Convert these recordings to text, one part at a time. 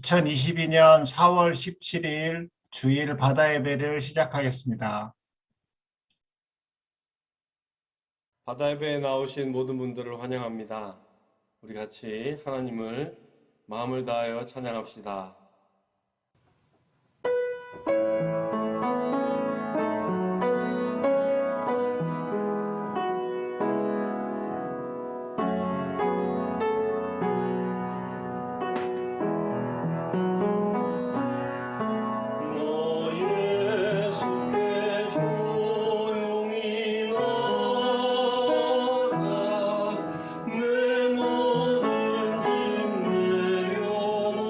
2022년 4월 17일 주일 바다 예배를 시작하겠습니다. 바다 예배에 나오신 모든 분들을 환영합니다. 우리 같이 하나님을 마음을 다하여 찬양합시다. 내 모든 짐 내려놓고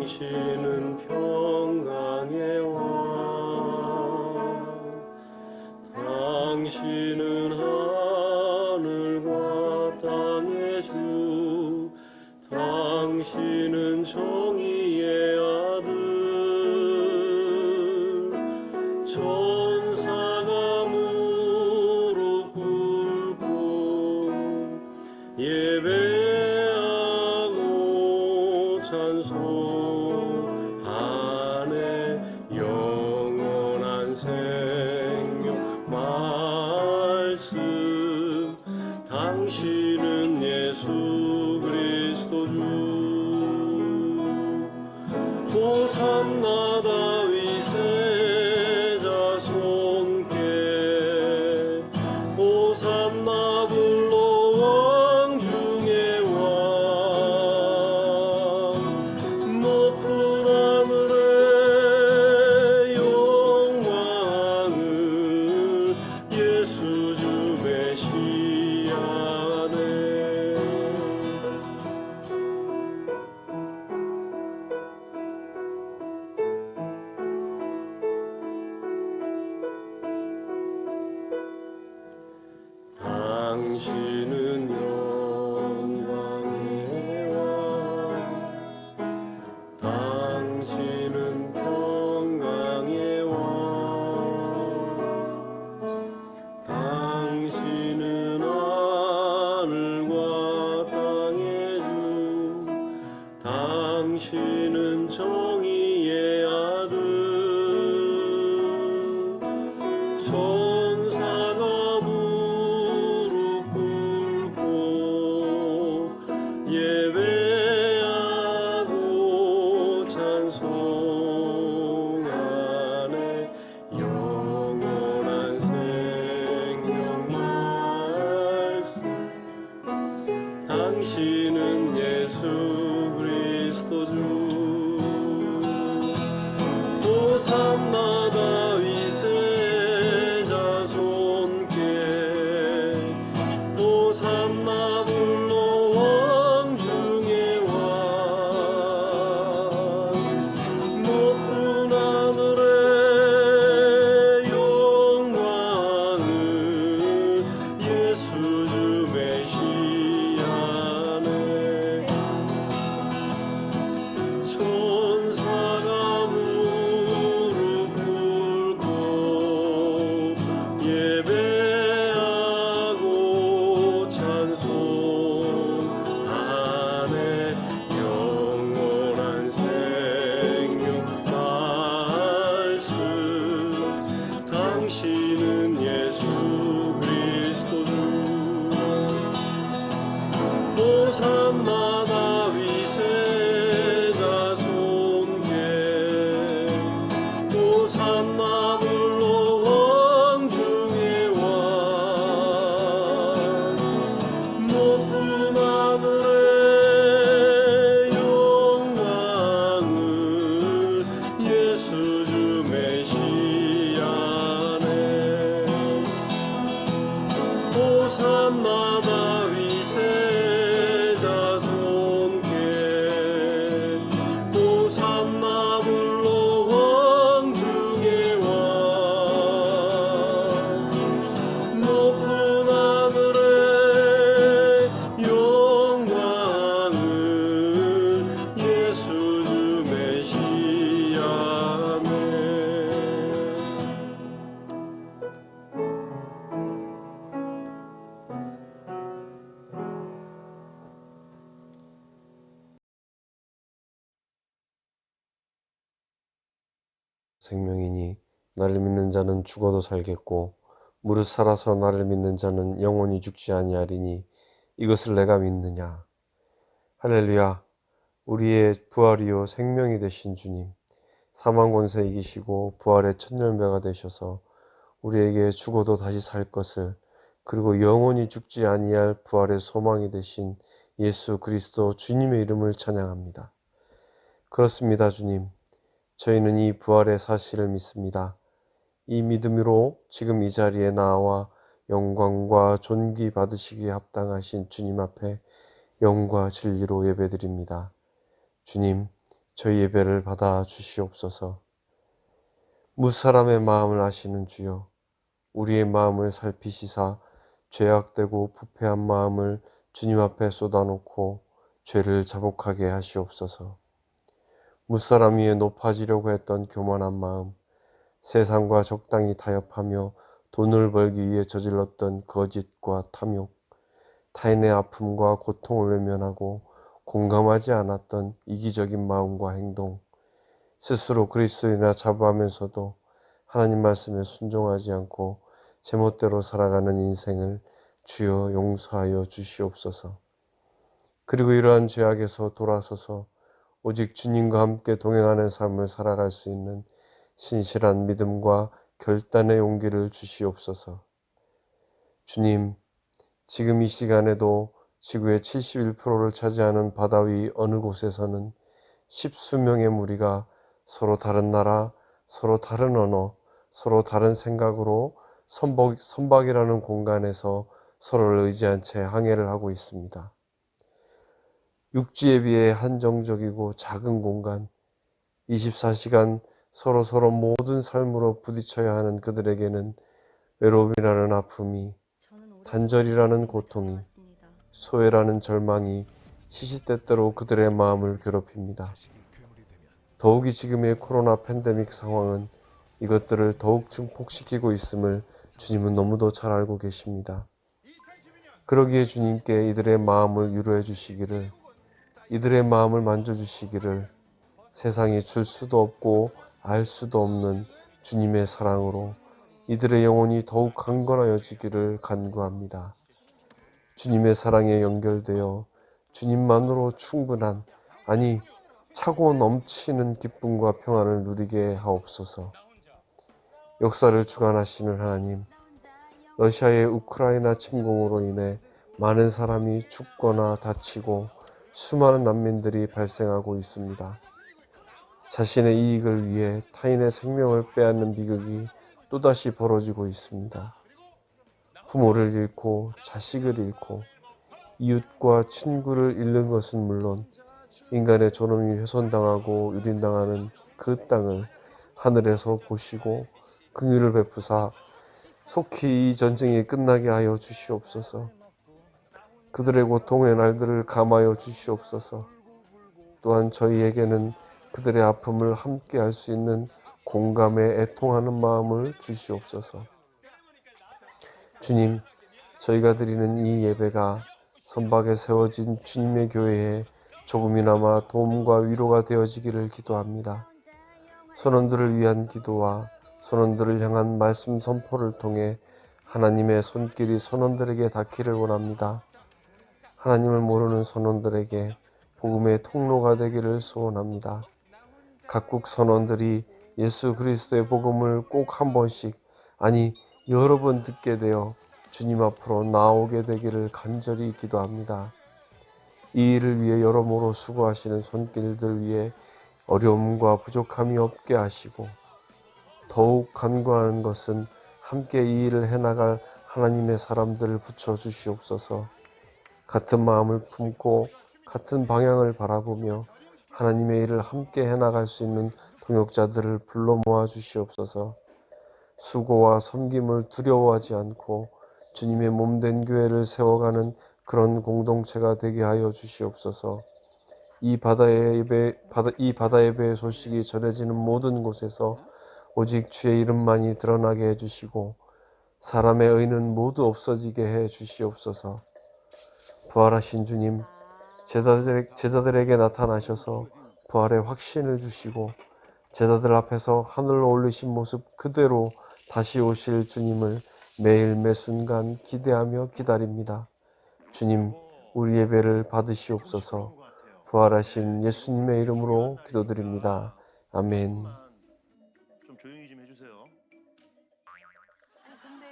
당신은 평강의 왕, 당신은 하늘과 땅의 주, 당신은 정의의 아들, 천사가 무릎 꿇고 예배하고 찬송하네. 영원한 생명 말씀, 당신은 예수 그리스도 주. 호산나 다윗의 자손께, 호산나 불러 왕 중의 왕, 높은 하늘의 영광을 예수 주 메시아네. 당신은 영광의 왕, 당신은 평강의 왕, 당신은 하늘과 땅의 주, 당신은 정의의 아들, 천사가 무릎 꿇고 예배하고 찬송하네. 영원한 생명 말씀, 당신은 예수 그리스도 주. 호산나 다윗의 자손께, 호산나 불러 왕 중의 왕, 높은 하늘의 영광을 예수 주 메시아네. 천사가 무릎 꿇고 예배하고 찬송하네. 영원한 생명 말씀, 당신은 예수 그리스도 주. 호산나 다윗의 자손께, 호산나 불러 왕 중의 왕, 높은 하늘의 영광을 예수 주 메시아네. 호산나 다윗의 자손께, 호산나 불러 왕 중의 왕, 높은 하늘의 영광을 예수 주 메시아네. 생명이니 나를 믿는 자는 죽어도 살겠고 무릇 살아서 나를 믿는 자는 영원히 죽지 아니하리니 이것을 내가 믿느냐. 할렐루야. 우리의 부활이요 생명이 되신 주님, 사망 권세 이기시고 부활의 첫 열매가 되셔서 우리에게 죽어도 다시 살 것을, 그리고 영원히 죽지 아니할 부활의 소망이 되신 예수 그리스도 주님의 이름을 찬양합니다. 그렇습니다. 주님, 저희는 이 부활의 사실을 믿습니다. 이 믿음으로 지금 이 자리에 나와 영광과 존귀 받으시기에 합당하신 주님 앞에 영과 진리로 예배드립니다. 주님, 저희 예배를 받아 주시옵소서. 무사람의 마음을 아시는 주여, 우리의 마음을 살피시사 죄악되고 부패한 마음을 주님 앞에 쏟아놓고 죄를 자복하게 하시옵소서. 무사람 위에 높아지려고 했던 교만한 마음, 세상과 적당히 타협하며 돈을 벌기 위해 저질렀던 거짓과 탐욕, 타인의 아픔과 고통을 외면하고 공감하지 않았던 이기적인 마음과 행동, 스스로 그리스도인이라 자부하면서도 하나님 말씀에 순종하지 않고 제멋대로 살아가는 인생을 주여 용서하여 주시옵소서. 그리고 이러한 죄악에서 돌아서서 오직 주님과 함께 동행하는 삶을 살아갈 수 있는 신실한 믿음과 결단의 용기를 주시옵소서. 주님, 지금 이 시간에도 지구의 71%를 차지하는 바다 위 어느 곳에서는 십수명의 무리가 서로 다른 나라, 서로 다른 언어, 서로 다른 생각으로 선박이라는 공간에서 서로를 의지한 채 항해를 하고 있습니다. 육지에 비해 한정적이고 작은 공간, 24시간 서로 모든 삶으로 부딪혀야 하는 그들에게는 외로움이라는 아픔이, 단절이라는 고통이, 소외라는 절망이 시시때때로 그들의 마음을 괴롭힙니다. 더욱이 지금의 코로나 팬데믹 상황은 이것들을 더욱 증폭시키고 있음을 주님은 너무도 잘 알고 계십니다. 그러기에 주님께 이들의 마음을 위로해 주시기를, 이들의 마음을 만져주시기를, 세상이 줄 수도 없고 알 수도 없는 주님의 사랑으로 이들의 영혼이 더욱 강건하여지기를 간구합니다. 주님의 사랑에 연결되어 주님만으로 충분한, 아니 차고 넘치는 기쁨과 평안을 누리게 하옵소서. 역사를 주관하시는 하나님, 러시아의 우크라이나 침공으로 인해 많은 사람이 죽거나 다치고 수많은 난민들이 발생하고 있습니다. 자신의 이익을 위해 타인의 생명을 빼앗는 비극이 또다시 벌어지고 있습니다. 부모를 잃고 자식을 잃고 이웃과 친구를 잃는 것은 물론 인간의 존엄이 훼손당하고 유린당하는 그 땅을 하늘에서 보시고 긍휼을 베푸사 속히 이 전쟁이 끝나게 하여 주시옵소서. 그들의 고통의 날들을 감하여 주시옵소서. 또한 저희에게는 그들의 아픔을 함께 할 수 있는 공감에 애통하는 마음을 주시옵소서. 주님, 저희가 드리는 이 예배가 선박에 세워진 주님의 교회에 조금이나마 도움과 위로가 되어지기를 기도합니다. 선원들을 위한 기도와 선원들을 향한 말씀 선포를 통해 하나님의 손길이 선원들에게 닿기를 원합니다. 하나님을 모르는 선원들에게 복음의 통로가 되기를 소원합니다. 각국 선원들이 예수 그리스도의 복음을 꼭 한 번씩, 아니 여러 번 듣게 되어 주님 앞으로 나오게 되기를 간절히 기도합니다. 이 일을 위해 여러모로 수고하시는 손길들 위해 어려움과 부족함이 없게 하시고, 더욱 간구하는 것은 함께 이 일을 해나갈 하나님의 사람들을 붙여주시옵소서. 같은 마음을 품고 같은 방향을 바라보며 하나님의 일을 함께 해나갈 수 있는 동역자들을 불러 모아 주시옵소서. 수고와 섬김을 두려워하지 않고 주님의 몸된 교회를 세워가는 그런 공동체가 되게 하여 주시옵소서. 이 바다 예배의 소식이 전해지는 모든 곳에서 오직 주의 이름만이 드러나게 해주시고 사람의 의는 모두 없어지게 해 주시옵소서. 부활하신 주님, 제자들에게 나타나셔서 부활의 확신을 주시고 제자들 앞에서 하늘로 올리신 모습 그대로 다시 오실 주님을 매일 매순간 기대하며 기다립니다. 주님, 우리 예배를 받으시옵소서. 부활하신 예수님의 이름으로 기도드립니다. 아멘. 좀 조용히 좀 해주세요. 근데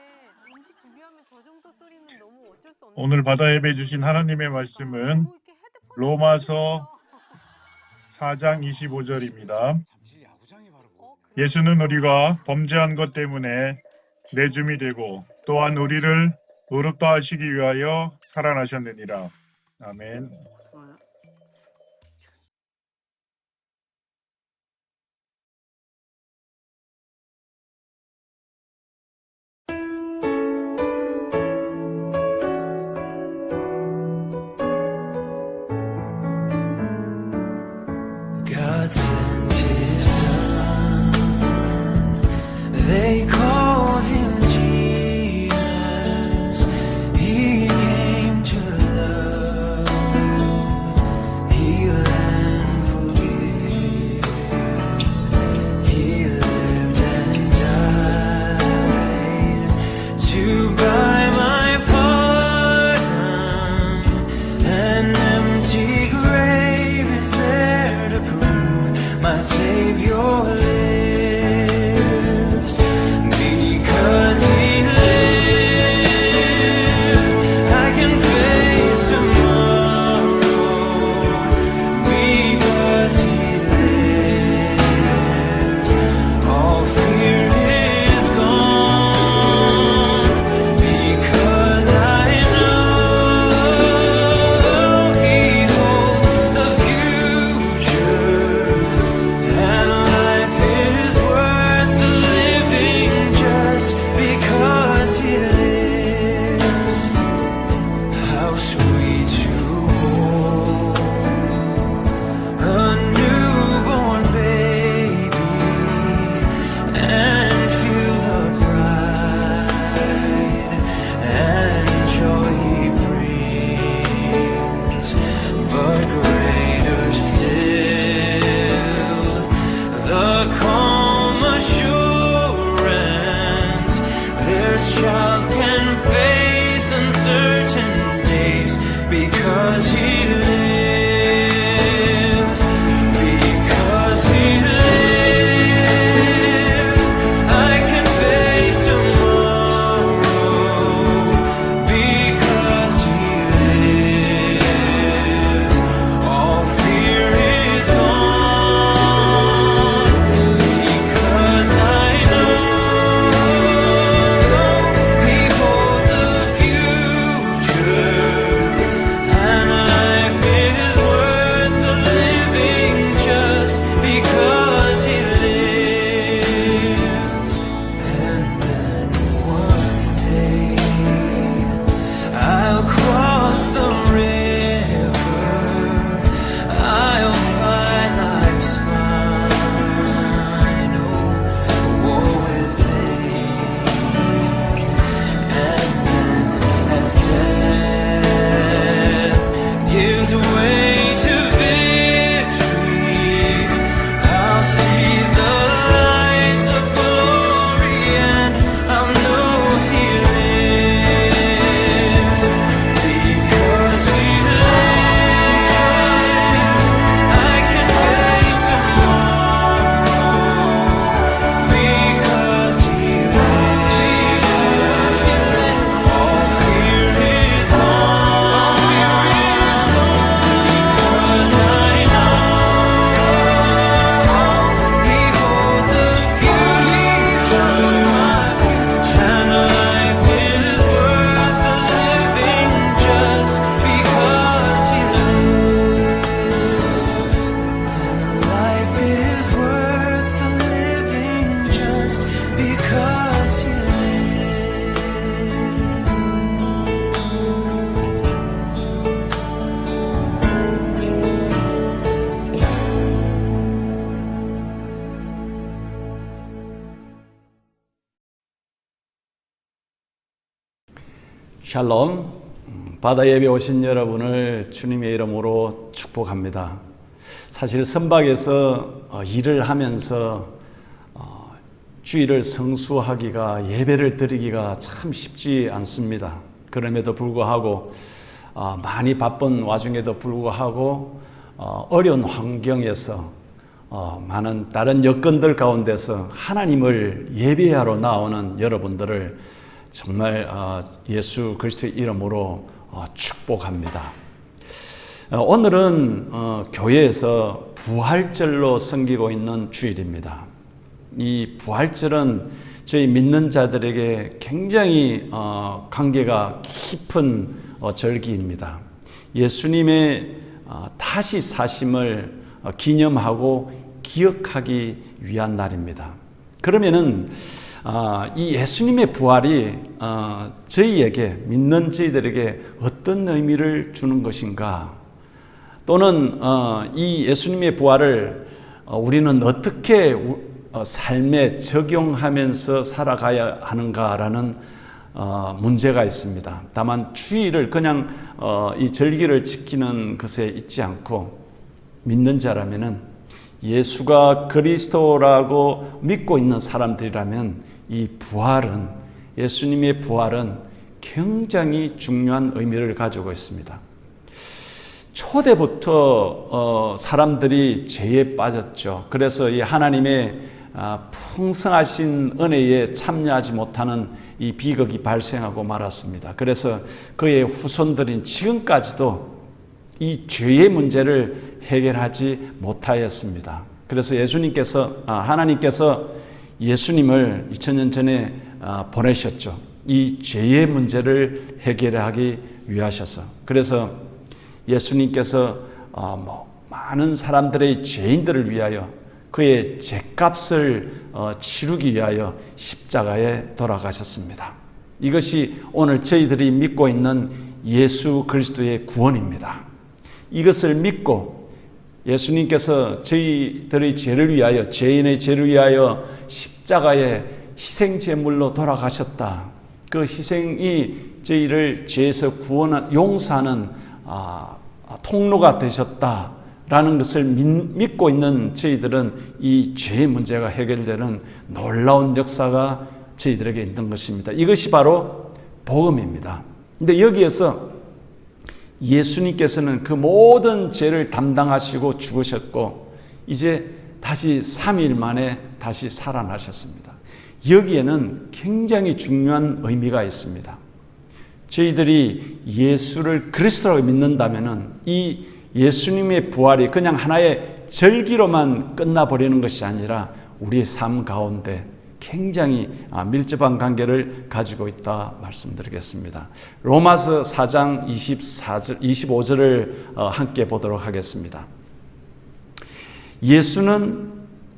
음식 준비하면 저 정도 소리는 너무 어쩔 수 없는 오늘 것 같아요. 바다 예배 주신 하나님의 말씀은 너무 이렇게 헤드폰에 로마서 걸리시죠? 4장 25절입니다. 그래요? 예수는 우리가 범죄한 것 때문에 내줌이 되고 또한 우리를 의롭다 하시기 위하여 살아나셨느니라. 아멘. 샬롬. 바다 예배 오신 여러분을 주님의 이름으로 축복합니다. 사실 선박에서 일을 하면서 주일을 성수하기가, 예배를 드리기가 참 쉽지 않습니다. 그럼에도 불구하고 많이 바쁜 와중에도 불구하고 어려운 환경에서 많은 다른 여건들 가운데서 하나님을 예배하러 나오는 여러분들을 정말 예수 그리스도의 이름으로 축복합니다. 오늘은 교회에서 부활절로 섬기고 있는 주일입니다. 이 부활절은 저희 믿는 자들에게 굉장히 관계가 깊은 절기입니다. 예수님의 다시 사심을 기념하고 기억하기 위한 날입니다. 그러면은 이 예수님의 부활이 저희에게, 믿는 저희들에게 어떤 의미를 주는 것인가? 또는 이 예수님의 부활을 우리는 어떻게 삶에 적용하면서 살아가야 하는가라는 문제가 있습니다. 다만 주일을 그냥 이 절기를 지키는 것에 있지 않고, 믿는 자라면은, 예수가 그리스도라고 믿고 있는 사람들이라면 이 부활은, 예수님의 부활은 굉장히 중요한 의미를 가지고 있습니다. 초대부터 사람들이 죄에 빠졌죠. 그래서 이 하나님의 풍성하신 은혜에 참여하지 못하는 이 비극이 발생하고 말았습니다. 그래서 그의 후손들인 지금까지도 이 죄의 문제를 해결하지 못하였습니다. 그래서 하나님께서 예수님을 2000년 전에 보내셨죠. 이 죄의 문제를 해결하기 위하셔서. 그래서 예수님께서 많은 사람들의 죄인들을 위하여 그의 죄값을 치르기 위하여 십자가에 돌아가셨습니다. 이것이 오늘 저희들이 믿고 있는 예수 그리스도의 구원입니다. 이것을 믿고 예수님께서 저희들의 죄를 위하여, 죄인의 죄를 위하여 십자가에 희생제물로 돌아가셨다. 그 희생이 저희를 죄에서 용서하는 통로가 되셨다라는 것을 믿고 있는 저희들은 이 죄의 문제가 해결되는 놀라운 역사가 저희들에게 있는 것입니다. 이것이 바로 복음입니다. 근데 여기에서 예수님께서는 그 모든 죄를 담당하시고 죽으셨고 이제 다시 3일 만에 다시 살아나셨습니다. 여기에는 굉장히 중요한 의미가 있습니다. 저희들이 예수를 그리스도라고 믿는다면은 이 예수님의 부활이 그냥 하나의 절기로만 끝나버리는 것이 아니라 우리의 삶 가운데 굉장히 밀접한 관계를 가지고 있다 말씀드리겠습니다. 로마서 4장 25절을 함께 보도록 하겠습니다. 예수는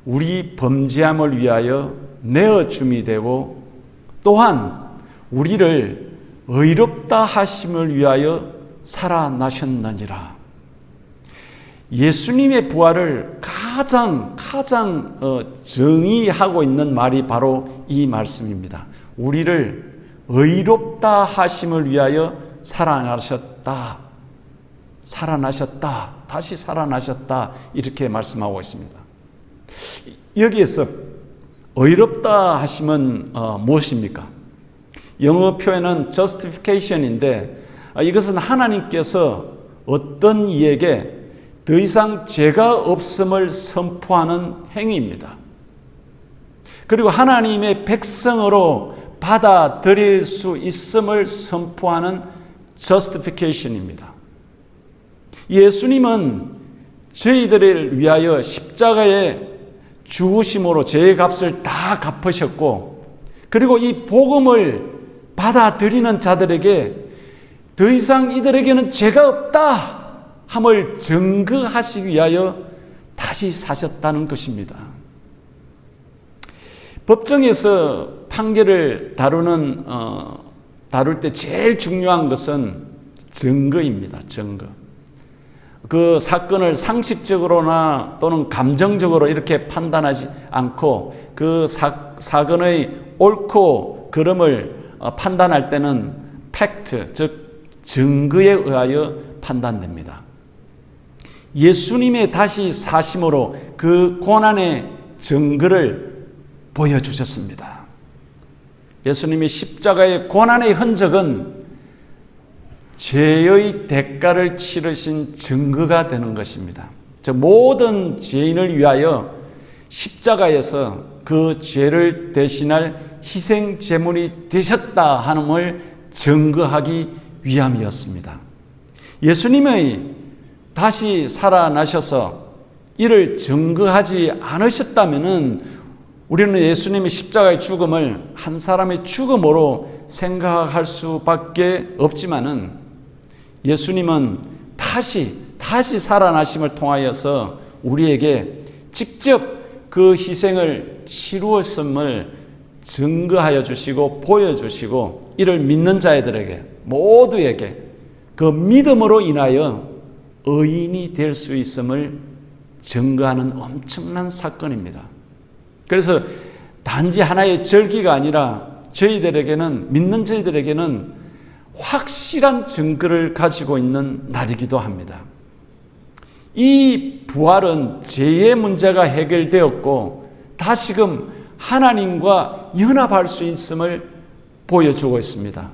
우리 범죄함을 위하여 내어줌이 되고 또한 우리를 의롭다 하심을 위하여 살아나셨느니라. 예수님의 부활을 가장 정의하고 있는 말이 바로 이 말씀입니다. 우리를 의롭다 하심을 위하여 살아나셨다, 다시 살아나셨다 이렇게 말씀하고 있습니다. 여기에서 의롭다 하심은 무엇입니까? 영어 표현은 justification인데 이것은 하나님께서 어떤 이에게 더 이상 죄가 없음을 선포하는 행위입니다. 그리고 하나님의 백성으로 받아들일 수 있음을 선포하는 justification입니다. 예수님은 저희들을 위하여 십자가에 죽으심으로 죄의 값을 다 갚으셨고 그리고 이 복음을 받아들이는 자들에게 더 이상 이들에게는 죄가 없다 함을 증거하시기 위하여 다시 사셨다는 것입니다. 법정에서 판결을 다룰 때 제일 중요한 것은 증거입니다. 증거. 그 사건을 상식적으로나 또는 감정적으로 이렇게 판단하지 않고 그 사건의 옳고 그름을 판단할 때는 팩트, 즉 증거에 의하여 판단됩니다. 예수님의 다시 사심으로 그 고난의 증거를 보여주셨습니다. 예수님이 십자가의 고난의 흔적은 죄의 대가를 치르신 증거가 되는 것입니다. 즉 모든 죄인을 위하여 십자가에서 그 죄를 대신할 희생 제물이 되셨다 하는을 증거하기 위함이었습니다. 예수님의 다시 살아나셔서 이를 증거하지 않으셨다면 우리는 예수님의 십자가의 죽음을 한 사람의 죽음으로 생각할 수밖에 없지만은 예수님은 다시 살아나심을 통하여서 우리에게 직접 그 희생을 치루었음을 증거하여 주시고 보여주시고 이를 믿는 자들에게 모두에게 그 믿음으로 인하여 의인이 될 수 있음을 증거하는 엄청난 사건입니다. 그래서 단지 하나의 절기가 아니라 저희들에게는 믿는 저희들에게는 확실한 증거를 가지고 있는 날이기도 합니다. 이 부활은 죄의 문제가 해결되었고 다시금 하나님과 연합할 수 있음을 보여주고 있습니다.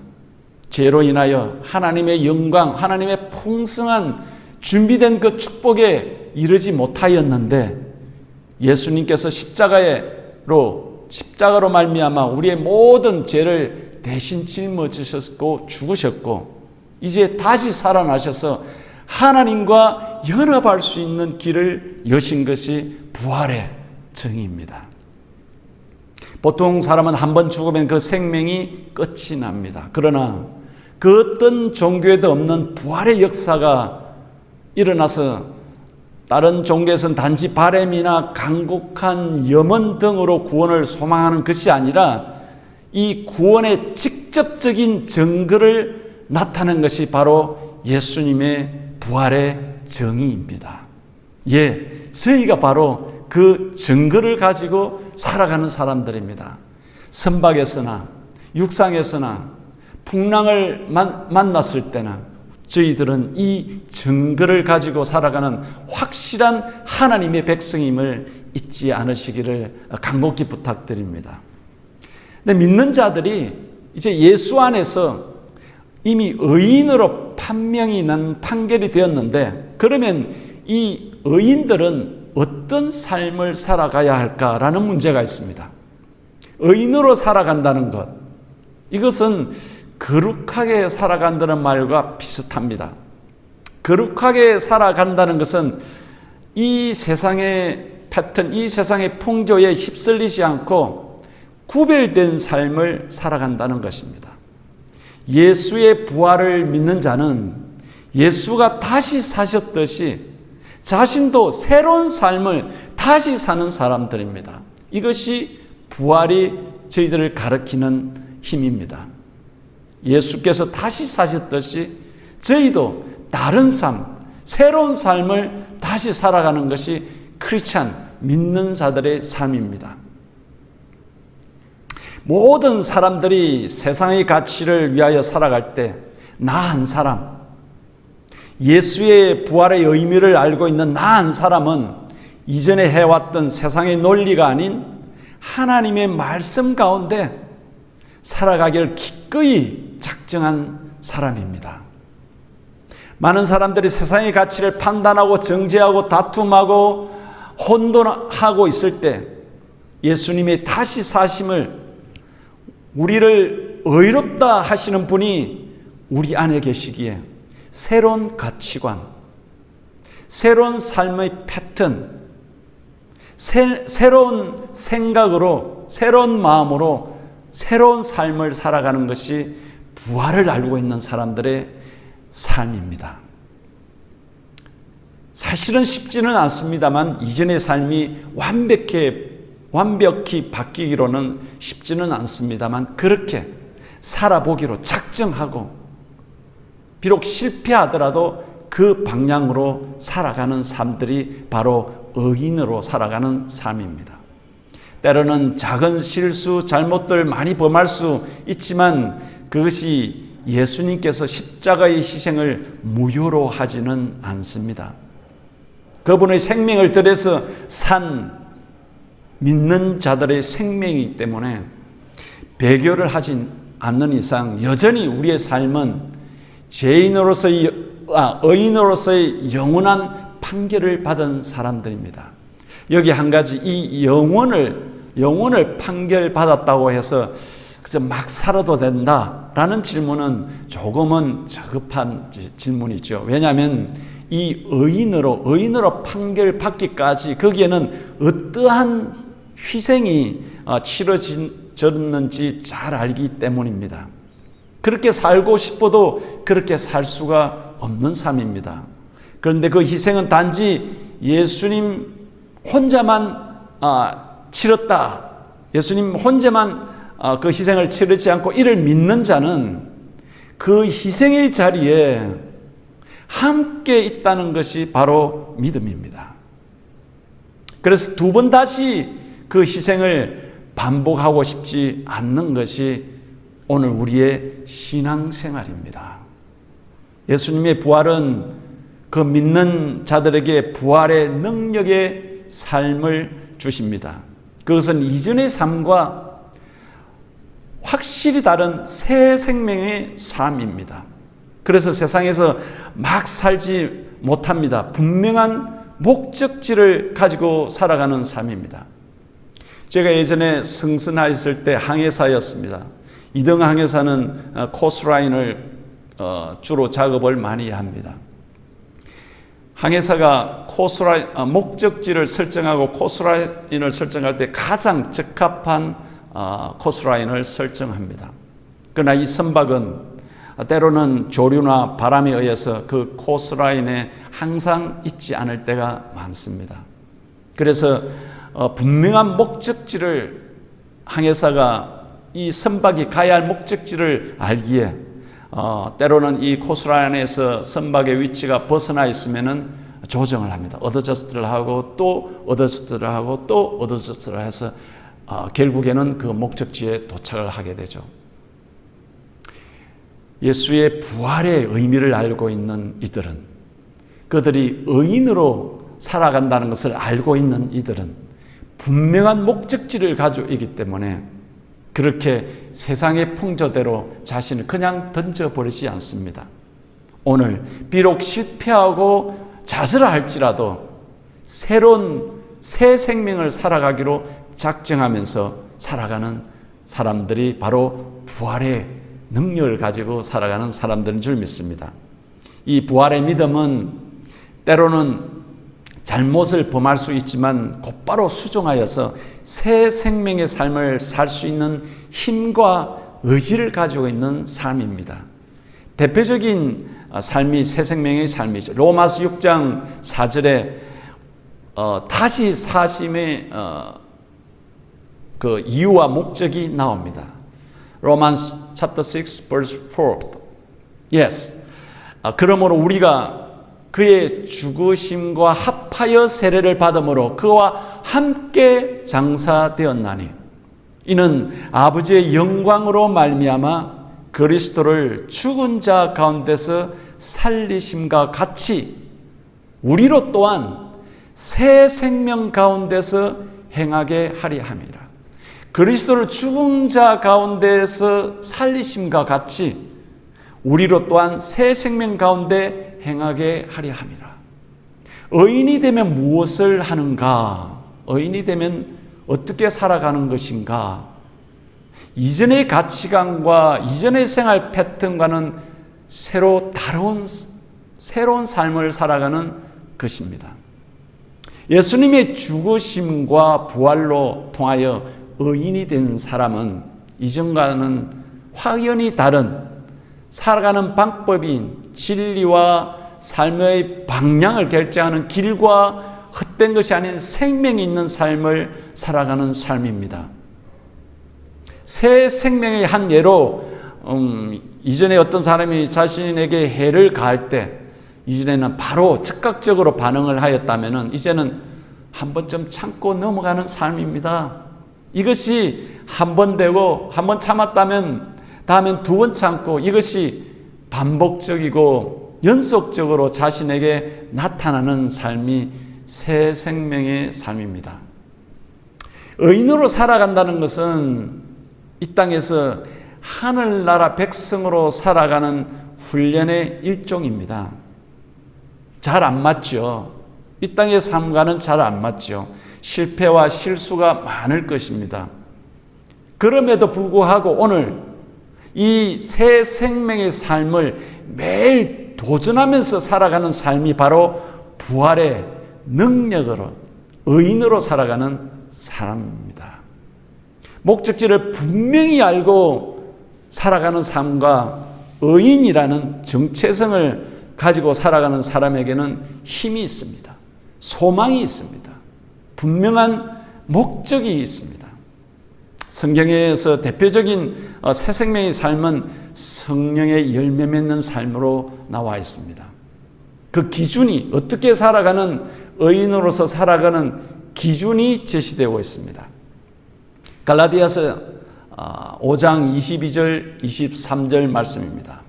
죄로 인하여 하나님의 영광, 하나님의 풍성한 준비된 그 축복에 이르지 못하였는데 예수님께서 십자가로 말미암아 우리의 모든 죄를 대신 짊어지셨고 죽으셨고 이제 다시 살아나셔서 하나님과 연합할 수 있는 길을 여신 것이 부활의 정의입니다. 보통 사람은 한 번 죽으면 그 생명이 끝이 납니다. 그러나 그 어떤 종교에도 없는 부활의 역사가 일어나서 다른 종교에서는 단지 바램이나 간곡한 염원 등으로 구원을 소망하는 것이 아니라 이 구원의 직접적인 증거를 나타낸 것이 바로 예수님의 부활의 정의입니다. 예, 저희가 바로 그 증거를 가지고 살아가는 사람들입니다. 선박에서나 육상에서나 풍랑을 만났을 때나 저희들은 이 증거를 가지고 살아가는 확실한 하나님의 백성임을 잊지 않으시기를 간곡히 부탁드립니다. 근데 믿는 자들이 이제 예수 안에서 이미 의인으로 판명이 난 판결이 되었는데 그러면 이 의인들은 어떤 삶을 살아가야 할까라는 문제가 있습니다. 의인으로 살아간다는 것, 이것은 거룩하게 살아간다는 말과 비슷합니다. 거룩하게 살아간다는 것은 이 세상의 패턴, 이 세상의 풍조에 휩쓸리지 않고 구별된 삶을 살아간다는 것입니다. 예수의 부활을 믿는 자는 예수가 다시 사셨듯이 자신도 새로운 삶을 다시 사는 사람들입니다. 이것이 부활이 저희들을 가르치는 힘입니다. 예수께서 다시 사셨듯이 저희도 다른 삶, 새로운 삶을 다시 살아가는 것이 크리스찬, 믿는 자들의 삶입니다. 모든 사람들이 세상의 가치를 위하여 살아갈 때 나 한 사람, 예수의 부활의 의미를 알고 있는 나 한 사람은 이전에 해왔던 세상의 논리가 아닌 하나님의 말씀 가운데 살아가기를 기꺼이 작정한 사람입니다. 많은 사람들이 세상의 가치를 판단하고 정죄하고 다툼하고 혼돈하고 있을 때 예수님의 다시 사심을 우리를 의롭다 하시는 분이 우리 안에 계시기에 새로운 가치관, 새로운 삶의 패턴, 새로운 생각으로, 새로운 마음으로 새로운 삶을 살아가는 것이 부활을 알고 있는 사람들의 삶입니다. 사실은 쉽지는 않습니다만 이전의 삶이 완벽히 바뀌기로는 쉽지는 않습니다만 그렇게 살아보기로 작정하고 비록 실패하더라도 그 방향으로 살아가는 삶들이 바로 의인으로 살아가는 삶입니다. 때로는 작은 실수, 잘못들 많이 범할 수 있지만 그것이 예수님께서 십자가의 희생을 무효로 하지는 않습니다. 그분의 생명을 들여서 산 믿는 자들의 생명이기 때문에 배교를 하진 않는 이상 여전히 우리의 삶은 의인으로서의 영원한 판결을 받은 사람들입니다. 여기 한 가지, 이 영혼을 판결받았다고 해서 그저 막 살아도 된다라는 질문은 조금은 저급한 질문이죠. 왜냐하면 이 의인으로 판결받기까지 거기에는 어떠한 희생이 치러졌는지 잘 알기 때문입니다. 그렇게 살고 싶어도 그렇게 살 수가 없는 삶입니다. 그런데 그 희생은 단지 예수님 혼자만 치렀다. 예수님 혼자만 그 희생을 치르지 않고 이를 믿는 자는 그 희생의 자리에 함께 있다는 것이 바로 믿음입니다. 그래서 두 번 다시 그 희생을 반복하고 싶지 않는 것이 오늘 우리의 신앙생활입니다. 예수님의 부활은 그 믿는 자들에게 부활의 능력의 삶을 주십니다. 그것은 이전의 삶과 확실히 다른 새 생명의 삶입니다. 그래서 세상에서 막 살지 못합니다. 분명한 목적지를 가지고 살아가는 삶입니다. 제가 예전에 승선하였을 때 항해사였습니다. 2등 항해사는 코스라인을 주로 작업을 많이 합니다. 항해사가 목적지를 설정하고 코스라인을 설정할 때 가장 적합한 코스라인을 설정합니다. 그러나 이 선박은 때로는 조류나 바람에 의해서 그 코스라인에 항상 있지 않을 때가 많습니다. 그래서 분명한 목적지를 항해사가 이 선박이 가야 할 목적지를 알기에 때로는 이 코스라인에서 선박의 위치가 벗어나 있으면은 조정을 합니다. 어드저스트를 하고 또 어드저스트를 하고 또 어드저스트를 해서 결국에는 그 목적지에 도착을 하게 되죠. 예수의 부활의 의미를 알고 있는 이들은, 그들이 의인으로 살아간다는 것을 알고 있는 이들은 분명한 목적지를 가지고 있기 때문에 그렇게 세상의 풍조대로 자신을 그냥 던져버리지 않습니다. 오늘 비록 실패하고 좌절할지라도 새로운 새 생명을 살아가기로 작정하면서 살아가는 사람들이 바로 부활의 능력을 가지고 살아가는 사람들인 줄 믿습니다. 이 부활의 믿음은 때로는 잘못을 범할 수 있지만 곧바로 수정하여서 새 생명의 삶을 살 수 있는 힘과 의지를 가지고 있는 삶입니다. 대표적인 삶이 새 생명의 삶이죠. 로마서 6장 4절에 다시 사심의 그 이유와 목적이 나옵니다. Romans chapter 6 verse 4. Yes. 그러므로 우리가 그의 죽으심과 합하여 세례를 받음으로 그와 함께 장사되었나니 이는 아버지의 영광으로 말미암아 그리스도를 죽은 자 가운데서 살리심과 같이 우리로 또한 새 생명 가운데서 행하게 하리 함이라. 그리스도를 죽은 자 가운데서 살리심과 같이 우리로 또한 새 생명 가운데 행하게 하려 함이라. 의인이 되면 무엇을 하는가? 의인이 되면 어떻게 살아가는 것인가? 이전의 가치관과 이전의 생활 패턴과는 새로운 삶을 살아가는 것입니다. 예수님의 죽으심과 부활로 통하여 의인이 된 사람은 이전과는 확연히 다른 살아가는 방법인 진리와 삶의 방향을 결정하는 길과 헛된 것이 아닌 생명이 있는 삶을 살아가는 삶입니다. 새 생명의 한 예로 이전에 어떤 사람이 자신에게 해를 가할 때 이전에는 바로 즉각적으로 반응을 하였다면 이제는 한 번쯤 참고 넘어가는 삶입니다. 이것이 한 번 되고 한 번 참았다면 다음엔 두 번 참고 이것이 반복적이고 연속적으로 자신에게 나타나는 삶이 새 생명의 삶입니다. 의인으로 살아간다는 것은 이 땅에서 하늘나라 백성으로 살아가는 훈련의 일종입니다. 잘 안 맞죠. 이 땅의 삶과는 잘 안 맞죠. 실패와 실수가 많을 것입니다. 그럼에도 불구하고 오늘 이 새 생명의 삶을 매일 도전하면서 살아가는 삶이 바로 부활의 능력으로 의인으로 살아가는 사람입니다. 목적지를 분명히 알고 살아가는 삶과 의인이라는 정체성을 가지고 살아가는 사람에게는 힘이 있습니다. 소망이 있습니다. 분명한 목적이 있습니다. 성경에서 대표적인 새 생명의 삶은 성령의 열매 맺는 삶으로 나와 있습니다. 그 기준이 어떻게 살아가는 의인으로서 살아가는 기준이 제시되고 있습니다. 갈라디아서 5장 22절 23절 말씀입니다.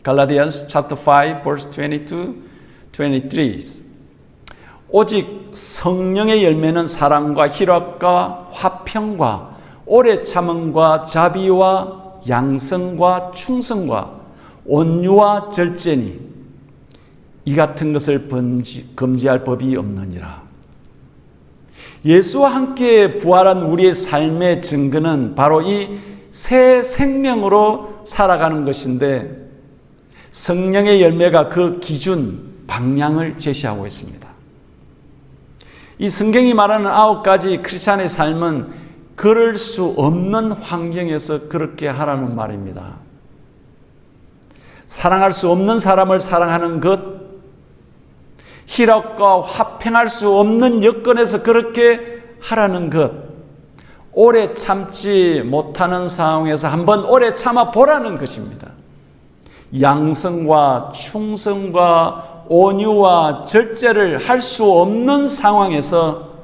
Galatians chapter 5 verse 22, 23. 오직 성령의 열매는 사랑과 희락과 화평과 오래 참음과 자비와 양성과 충성과 온유와 절제니 이 같은 것을 금지할 법이 없느니라. 예수와 함께 부활한 우리의 삶의 증거는 바로 이 새 생명으로 살아가는 것인데 성령의 열매가 그 기준, 방향을 제시하고 있습니다. 이 성경이 말하는 9가지 크리스찬의 삶은 그럴 수 없는 환경에서 그렇게 하라는 말입니다. 사랑할 수 없는 사람을 사랑하는 것, 희락과 화평할 수 없는 여건에서 그렇게 하라는 것, 오래 참지 못하는 상황에서 한번 오래 참아 보라는 것입니다. 양성과 충성과 온유와 절제를 할 수 없는 상황에서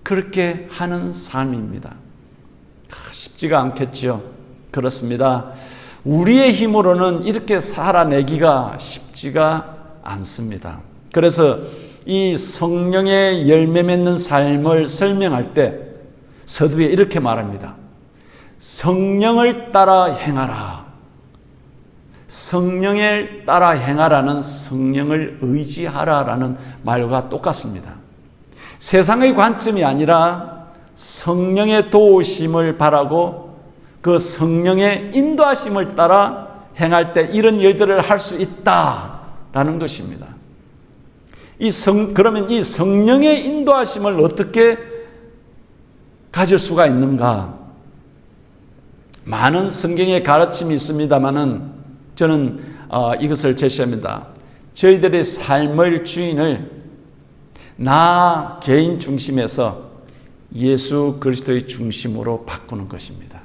그렇게 하는 삶입니다. 쉽지가 않겠죠. 그렇습니다. 우리의 힘으로는 이렇게 살아내기가 쉽지가 않습니다. 그래서 이 성령의 열매 맺는 삶을 설명할 때 서두에 이렇게 말합니다. 성령을 따라 행하라. 성령을 따라 행하라는 성령을 의지하라라는 말과 똑같습니다. 세상의 관점이 아니라 성령의 도우심을 바라고 그 성령의 인도하심을 따라 행할 때 이런 일들을 할 수 있다라는 것입니다. 그러면 이 성령의 인도하심을 어떻게 가질 수가 있는가? 많은 성경의 가르침이 있습니다만은 저는 이것을 제시합니다. 저희들의 삶의 주인을 나 개인 중심에서 예수 그리스도의 중심으로 바꾸는 것입니다.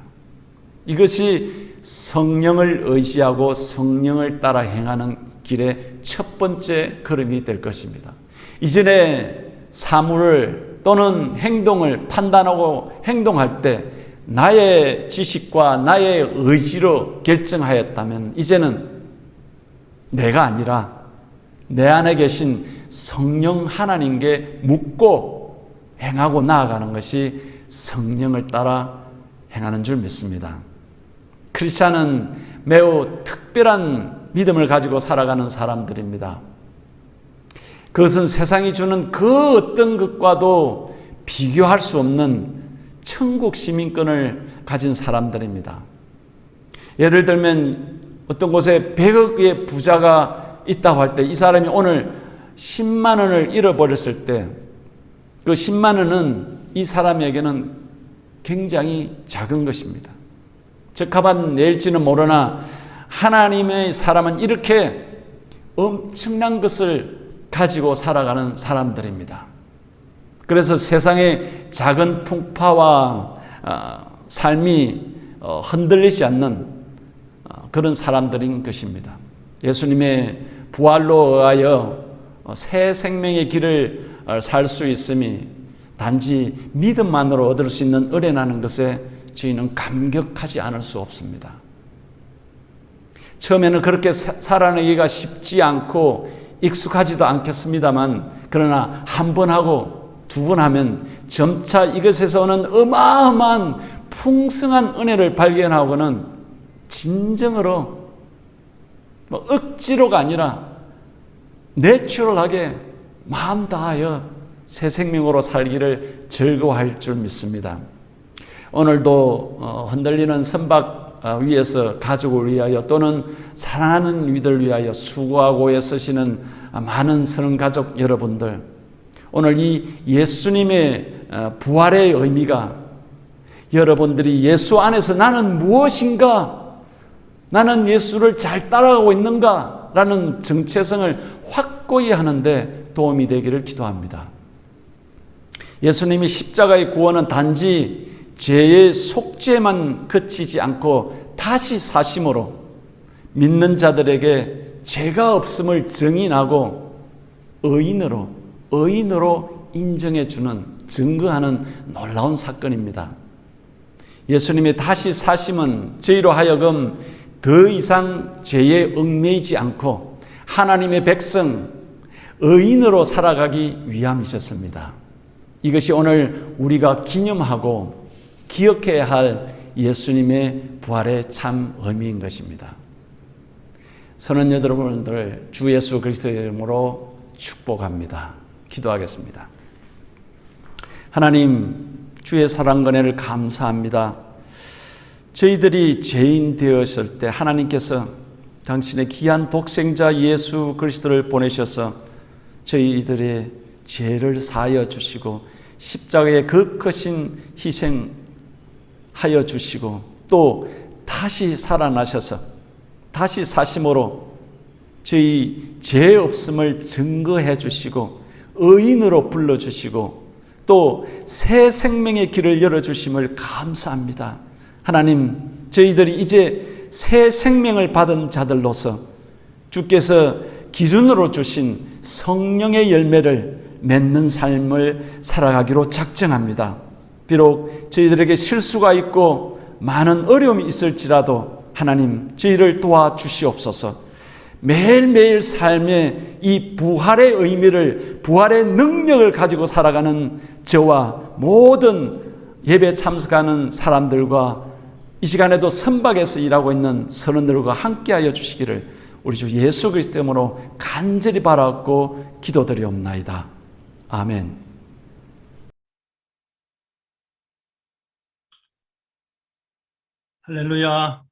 이것이 성령을 의지하고 성령을 따라 행하는 길의 첫 번째 걸음이 될 것입니다. 이전에 사물을 또는 행동을 판단하고 행동할 때 나의 지식과 나의 의지로 결정하였다면 이제는 내가 아니라 내 안에 계신 성령 하나님께 묻고 행하고 나아가는 것이 성령을 따라 행하는 줄 믿습니다. 크리스찬은 매우 특별한 믿음을 가지고 살아가는 사람들입니다. 그것은 세상이 주는 그 어떤 것과도 비교할 수 없는 천국 시민권을 가진 사람들입니다. 예를 들면 어떤 곳에 100억의 부자가 있다고 할 때 이 사람이 오늘 10만 원을 잃어버렸을 때 그 10만 원은 이 사람에게는 굉장히 작은 것입니다. 적합한 내일지는 모르나 하나님의 사람은 이렇게 엄청난 것을 가지고 살아가는 사람들입니다. 그래서 세상의 작은 풍파와 삶이 흔들리지 않는 그런 사람들인 것입니다. 예수님의 부활로 의하여 새 생명의 길을 살 수 있음이 단지 믿음만으로 얻을 수 있는 은혜라는 것에 저희는 감격하지 않을 수 없습니다. 처음에는 그렇게 살아내기가 쉽지 않고 익숙하지도 않겠습니다만, 그러나 한 번 하고 두 번 하면 점차 이것에서 오는 어마어마한 풍성한 은혜를 발견하고는 진정으로 억지로가 아니라 내추럴하게 마음 다하여 새 생명으로 살기를 즐거워할 줄 믿습니다. 오늘도 흔들리는 선박 위에서 가족을 위하여 또는 사랑하는 이들을 위하여 수고하고 애쓰시는 많은 선한 가족 여러분들, 오늘 이 예수님의 부활의 의미가 여러분들이 예수 안에서 나는 무엇인가, 나는 예수를 잘 따라가고 있는가 라는 정체성을 확고히 하는데 도움이 되기를 기도합니다. 예수님이 십자가의 구원은 단지 죄의 속죄만 그치지 않고 다시 사심으로 믿는 자들에게 죄가 없음을 증인하고 의인으로 인정해 주는, 증거하는 놀라운 사건입니다. 예수님의 다시 사심은 저희로 하여금 더 이상 죄에 얽매이지 않고 하나님의 백성, 의인으로 살아가기 위함이셨습니다. 이것이 오늘 우리가 기념하고 기억해야 할 예수님의 부활의 참 의미인 것입니다. 선한 여러분들, 주 예수 그리스도의 이름으로 축복합니다. 기도하겠습니다. 하나님, 주의 사랑 은혜를 감사합니다. 저희들이 죄인 되었을 때 하나님께서 당신의 귀한 독생자 예수 그리스도를 보내셔서 저희들의 죄를 사하여 주시고 십자가에 그 크신 희생하여 주시고 또 다시 살아나셔서 다시 사심으로 저희 죄 없음을 증거해 주시고 의인으로 불러주시고 또 새 생명의 길을 열어주심을 감사합니다. 하나님, 저희들이 이제 새 생명을 받은 자들로서 주께서 기준으로 주신 성령의 열매를 맺는 삶을 살아가기로 작정합니다. 비록 저희들에게 실수가 있고 많은 어려움이 있을지라도 하나님, 저희를 도와주시옵소서. 매일매일 삶의 이 부활의 의미를, 부활의 능력을 가지고 살아가는 저와 모든 예배 참석하는 사람들과 이 시간에도 선박에서 일하고 있는 선원들과 함께하여 주시기를 우리 주 예수 그리스도 이름으로 간절히 바라고 기도드리옵나이다. 아멘. 할렐루야.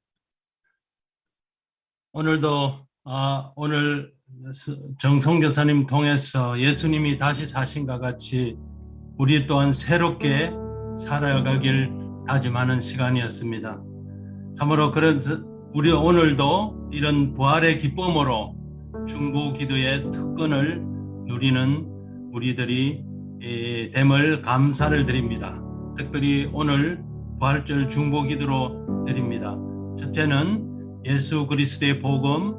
오늘도 오늘 정성교사님 통해서 예수님이 다시 사신과 같이 우리 또한 새롭게 살아가길 다짐하는 시간이었습니다. 참으로 우리 오늘도 이런 부활의 기쁨으로 중보 기도의 특권을 누리는 우리들이 됨을 감사를 드립니다. 특별히 오늘 부활절 중보 기도로 드립니다. 첫째는 예수 그리스도의 복음,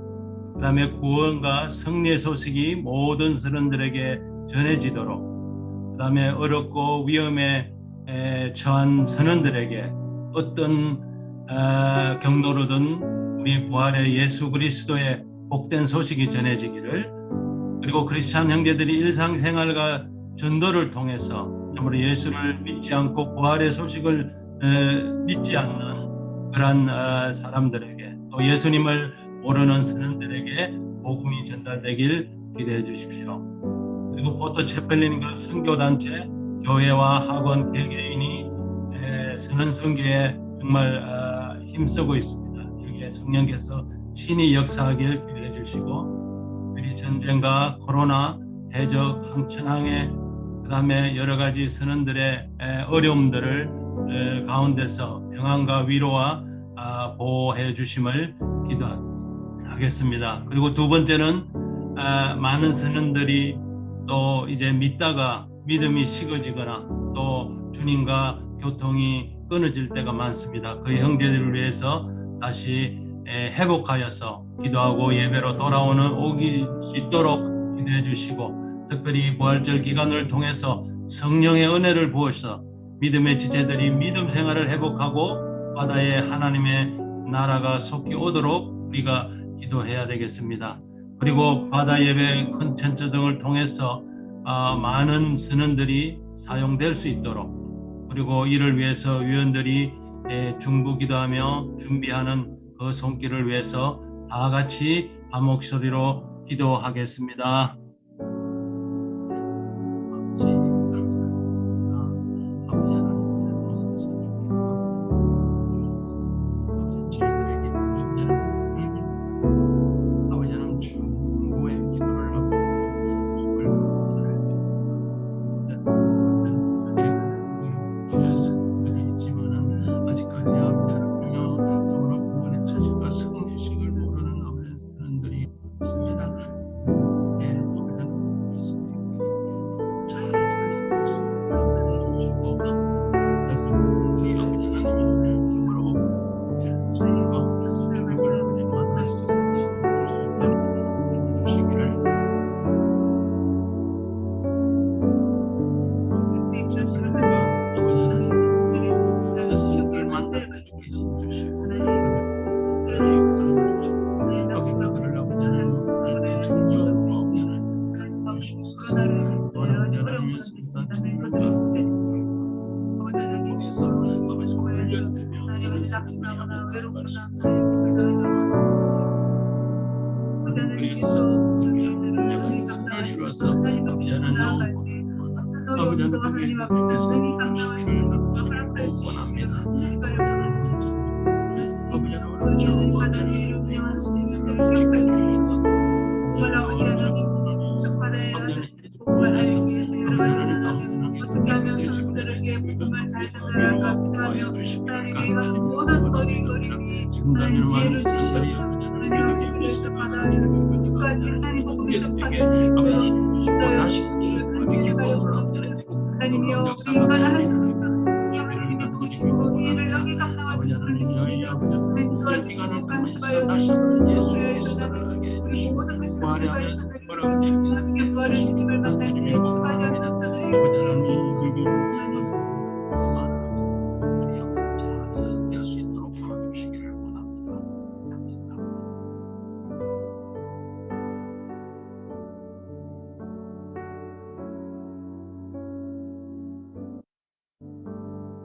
그 다음에 구원과 승리의 소식이 모든 사람들에게 전해지도록, 그 다음에 어렵고 위험에 처한 선원들에게 어떤 경로로든 우리 부활의 예수 그리스도의 복된 소식이 전해지기를, 그리고 크리스찬 형제들이 일상생활과 전도를 통해서 아무리 예수를 믿지 않고 부활의 소식을 믿지 않는 그런 사람들에게, 또 예수님을 모르는 선원들에게 복음이 전달되길 기대해 주십시오. 그리고 포터 채플린과 선교단체, 교회와 학원, 개개인이 선언 선교에 정말 힘쓰고 있습니다. 여기에 성령께서 친히 역사하길 기대해 주시고, 우리 전쟁과 코로나, 대적, 항천항해, 그 다음에 여러 가지 선원들의 어려움들을 가운데서 평안과 위로와 보호해 주심을 기도하겠습니다. 그리고 두 번째는 많은 선원들이 또 이제 믿다가 믿음이 식어지거나 또 주님과 교통이 끊어질 때가 많습니다. 그 형제들을 위해서 다시 회복하여서 기도하고 예배로 오기 수 있도록 기도해 주시고, 특별히 부활절 기간을 통해서 성령의 은혜를 부어서 믿음의 지체들이 믿음 생활을 회복하고 바다에 하나님의 나라가 속히 오도록 우리가 기도해야 되겠습니다. 그리고 바다 예배, 콘텐츠 등을 통해서 많은 선언들이 사용될 수 있도록, 그리고 이를 위해서 위원들이 중보기도하며 준비하는 그 손길을 위해서 다 같이 한 목소리로 기도하겠습니다.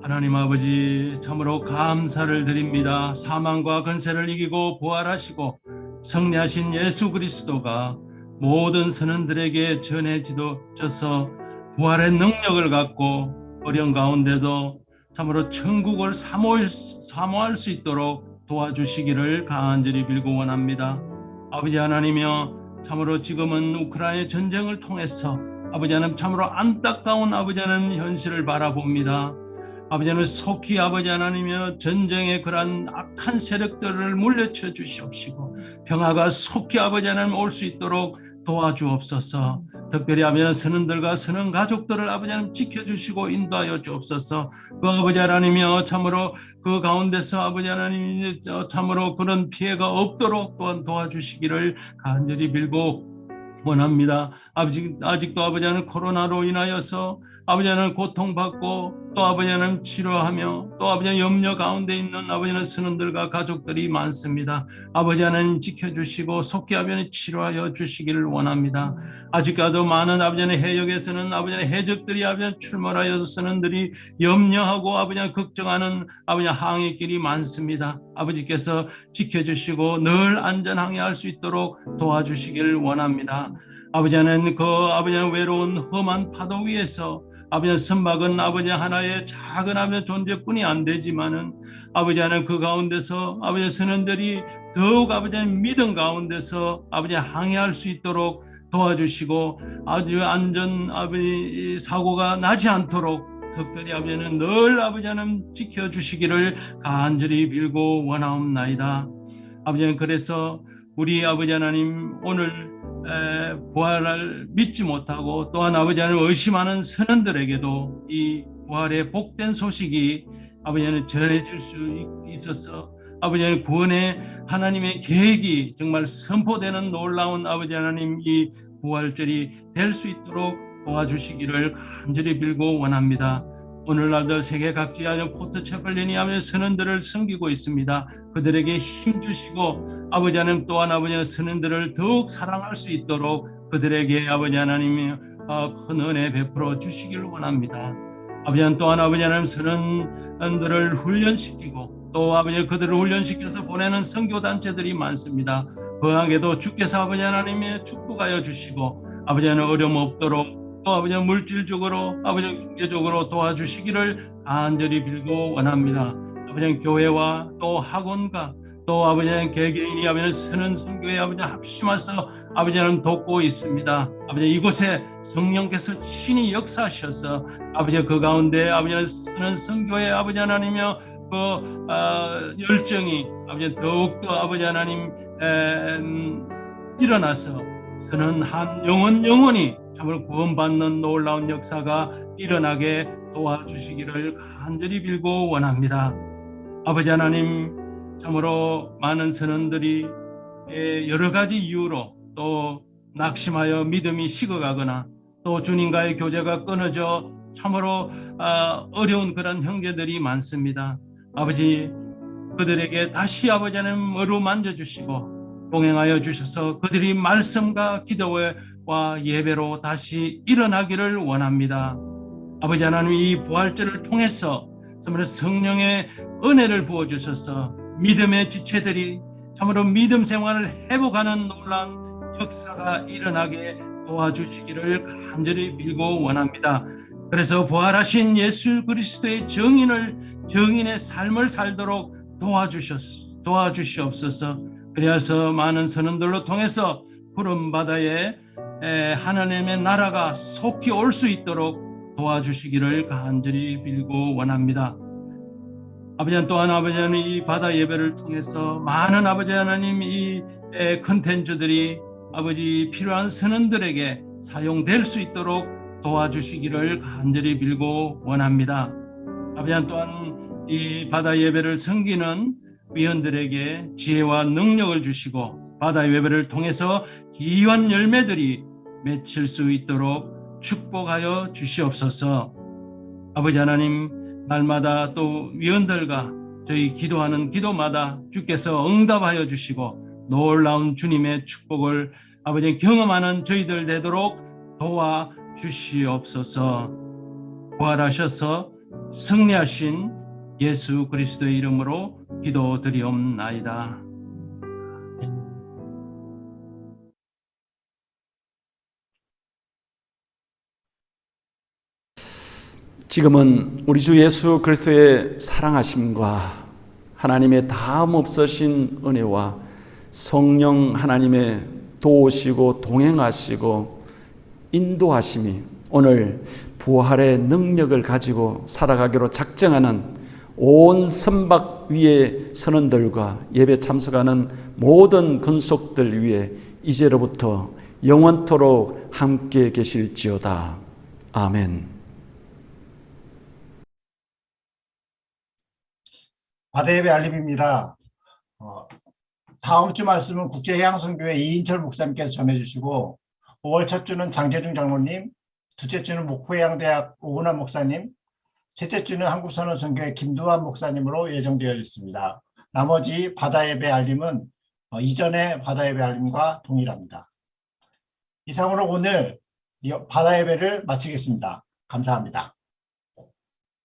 하나님 아버지, 참으로 감사를 드립니다. 사망과 권세를 이기고 부활하시고 승리하신 예수 그리스도가 모든 선원들에게 전해져서 부활의 능력을 갖고 어려운 가운데도 참으로 천국을 사모할 수 있도록 도와주시기를 간절히 빌고 원합니다. 아버지 하나님이여, 참으로 지금은 우크라이나 전쟁을 통해서 아버지 하나님 참으로 안타까운 아버지 하나님 현실을 바라봅니다. 아버지 하나님, 속히 아버지 하나님이여 전쟁의 그러한 악한 세력들을 물리쳐 주시옵시고 평화가 속히 아버지 하나님 올 수 있도록 도와주옵소서. 특별히 아버지 하나님 선원들과 선원 가족들을 아버지 하나님 지켜주시고 인도하여 주옵소서. 그 아버지 하나님이여, 참으로 그 가운데서 아버지 하나님 참으로 그런 피해가 없도록 또한 도와주시기를 간절히 빌고 원합니다. 아직도 아버지 하나님 코로나로 인하여서 아버지 하나님 고통받고 또 아버지 하나님 치료하며 또 아버지 하나님 염려 가운데 있는 아버지 하나님 선원들과 가족들이 많습니다. 아버지 하나님 지켜주시고 속히 아버지 하나님 치료하여 주시기를 원합니다. 아직까지도 많은 아버지 하나님 해역에서는 아버지 하나님 해적들이 아버지 하나님 출몰하여서 선원들이 염려하고 아버지 하나님 걱정하는 아버지 하나님 항해길이 많습니다. 아버지께서 지켜주시고 늘 안전 항해할 수 있도록 도와주시기를 원합니다. 아버지 하나님, 그 아버지 하나님 외로운 험한 파도 위에서 아버지 하나님 선박은 아버지 하나의 작은 아버지 존재뿐이 안 되지만은 아버지 하나님 그 가운데서 아버지 선원들이 더욱 아버지 하나님 믿음 가운데서 아버지 항해할 수 있도록 도와주시고 아주 안전 아버지 사고가 나지 않도록 특별히 아버지는 늘 아버지 하나님 지켜주시기를 간절히 빌고 원하옵나이다. 아버지 하나님, 그래서 우리 아버지 하나님 오늘 부활을 믿지 못하고 또한 아버지 하나님 의심하는 선원들에게도 이 부활의 복된 소식이 아버지 하나님 전해질 수 있어서 아버지 하나님 구원의 하나님의 계획이 정말 선포되는 놀라운 아버지 하나님 이 부활절이 될 수 있도록 도와주시기를 간절히 빌고 원합니다. 오늘날도 세계 각지에 포트 채플린이 하며 선원들을 섬기고 있습니다. 그들에게 힘 주시고 아버지 하나님 또한 아버지 하나님 선인들을 더욱 사랑할 수 있도록 그들에게 아버지 하나님이 큰 은혜 베풀어 주시기를 원합니다. 아버지 하나님 또한 아버지 하나님 선인들을 훈련시키고 또 아버지 그들을 훈련시켜서 보내는 선교단체들이 많습니다. 그 안에도 주께서 아버지 하나님의 축복하여 주시고 아버지 하나님 어려움 없도록 또 아버지 물질적으로 아버지 경제적으로 도와주시기를 간절히 빌고 원합니다. 아버지 교회와 또 학원과 또 아버지 개개인이 아버지 서는 선교에 아버지 합심해서 아버지 하나님 돕고 있습니다. 아버지 이곳에 성령께서 친히 역사하셔서 아버지 그 가운데 아버지 서는 선교에 아버지 하나님여 열정이 아버지 더욱더 아버지 하나님 일어나서 서는 한 영혼이 참으로 구원받는 놀라운 역사가 일어나게 도와주시기를 간절히 빌고 원합니다. 아버지 하나님 참으로 많은 선원들이 여러 가지 이유로 또 낙심하여 믿음이 식어가거나 또 주님과의 교제가 끊어져 참으로 어려운 그런 형제들이 많습니다. 아버지 그들에게 다시 아버지 하나님 어루만져 주시고 동행하여 주셔서 그들이 말씀과 기도와 예배로 다시 일어나기를 원합니다. 아버지 하나님 이 부활절을 통해서 성령의 은혜를 부어주셔서 믿음의 지체들이 참으로 믿음 생활을 회복하는 놀라운 역사가 일어나게 도와주시기를 간절히 빌고 원합니다. 그래서 부활하신 예수 그리스도의 정인의 삶을 살도록 도와주시옵소서. 그래서 많은 선원들로 통해서 푸른 바다에 하나님의 나라가 속히 올 수 있도록 도와주시기를 간절히 빌고 원합니다. 아버지 하나님 또한 아버지 하나님 이 바다 예배를 통해서 많은 아버지 하나님 이 컨텐츠들이 아버지 필요한 선원들에게 사용될 수 있도록 도와주시기를 간절히 빌고 원합니다. 아버지 하나님 또한 이 바다 예배를 섬기는 위원들에게 지혜와 능력을 주시고 바다 예배를 통해서 귀한 열매들이 맺힐 수 있도록 축복하여 주시옵소서. 아버지 하나님 날마다 또 위원들과 저희 기도하는 기도마다 주께서 응답하여 주시고 놀라운 주님의 축복을 아버지 경험하는 저희들 되도록 도와주시옵소서. 부활하셔서 승리하신 예수 그리스도의 이름으로 기도드리옵나이다. 지금은 우리 주 예수 그리스도의 사랑하심과 하나님의 다음 없으신 은혜와 성령 하나님의 도우시고 동행하시고 인도하심이 오늘 부활의 능력을 가지고 살아가기로 작정하는 온 선박 위에 선원들과 예배 참석하는 모든 근속들 위에 이제로부터 영원토록 함께 계실지어다. 아멘. 바다예배 알림입니다. 다음 주 말씀은 국제해양선교회 이인철 목사님께서 전해주시고 5월 첫 주는 장재중 장로님, 둘째 주는 목포해양대학 오은환 목사님, 셋째 주는 한국선언선교회 김두환 목사님으로 예정되어 있습니다. 나머지 바다예배 알림은 이전의 바다예배 알림과 동일합니다. 이상으로 오늘 바다예배를 마치겠습니다. 감사합니다.